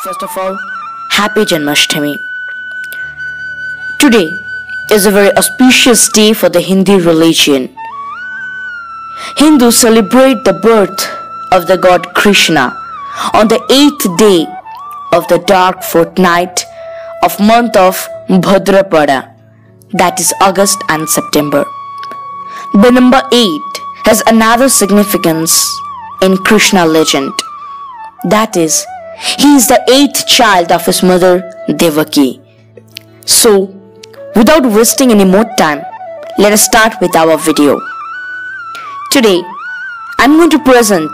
First of all, Happy Janmashtami. Today is a very auspicious day for the Hindu religion. Hindus celebrate the birth of the god Krishna on the 8th day of the dark fortnight of month of Bhadrapada, that is August and September. The number 8 has another significance in Krishna legend. That is, he is the 8th child of his mother Devaki. So, without wasting any more time, let us start with our video. Today, I am going to present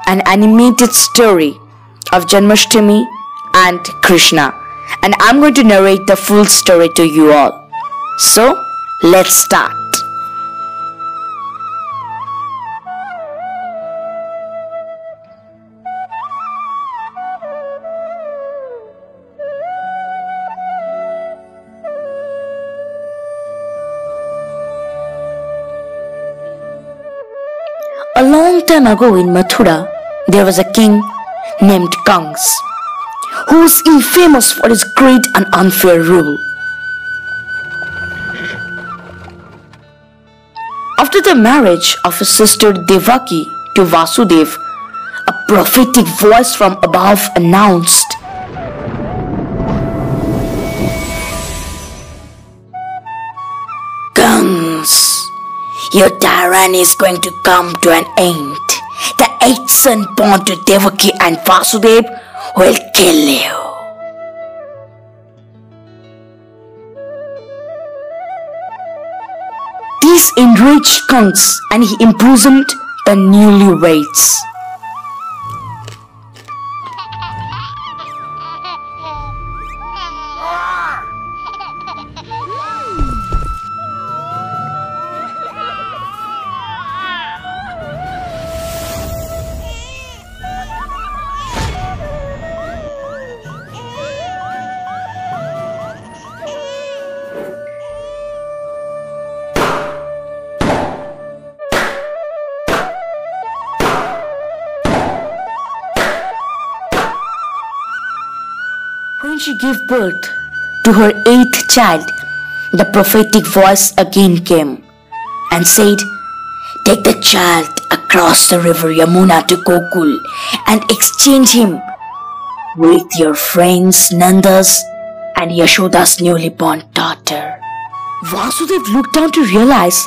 an animated story of Janmashtami and Krishna, and I am going to narrate the full story to you all. So, let's start. A long time ago in Mathura, there was a king named Kans, who was infamous for his great and unfair rule. After the marriage of his sister Devaki to Vasudev, a prophetic voice from above announced, "Kans, your tyranny is going to come to an end. The 8th son born to Devaki and Vasudev will kill you." This enraged Kans and he imprisoned the newlyweds. When she gave birth to her 8th child, the prophetic voice again came and said, "Take the child across the river Yamuna to Gokul and exchange him with your friends Nanda's and Yashoda's newly born daughter." Vasudev looked down to realize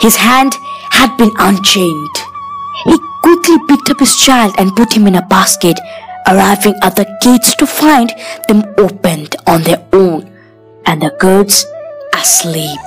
his hand had been unchained. He quickly picked up his child and put him in a basket, arriving at the gates to find them opened on their own and the girls asleep.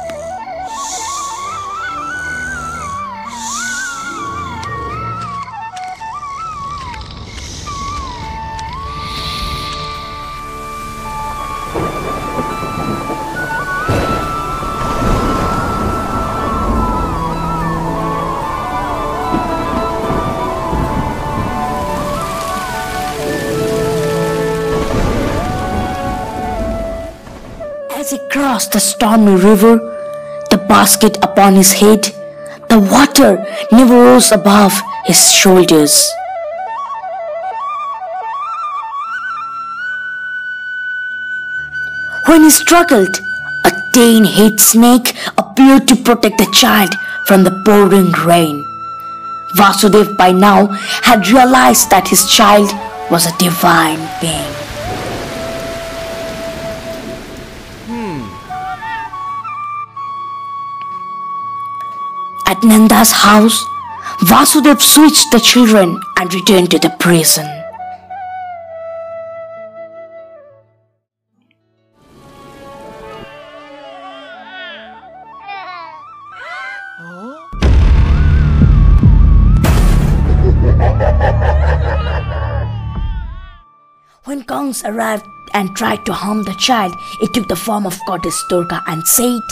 As he crossed the stormy river, the basket upon his head, the water never rose above his shoulders. When he struggled, a 10-headed snake appeared to protect the child from the pouring rain. Vasudev by now had realized that his child was a divine being. At Nanda's house, Vasudev switched the children and returned to the prison. When Kans arrived and tried to harm the child, it took the form of goddess Durga and said,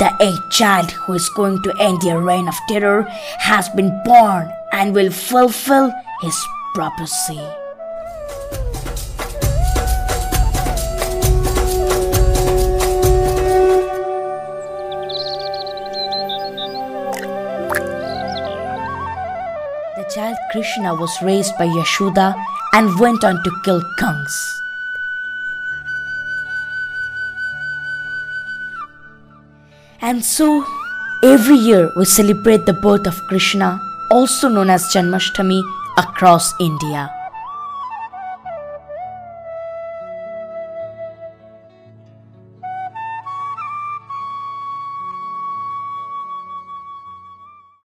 "The 8th child who is going to end your reign of terror has been born and will fulfill his prophecy." child Krishna was raised by Yashoda and went on to kill Kans. And so, every year we celebrate the birth of Krishna, also known as Janmashtami, across India.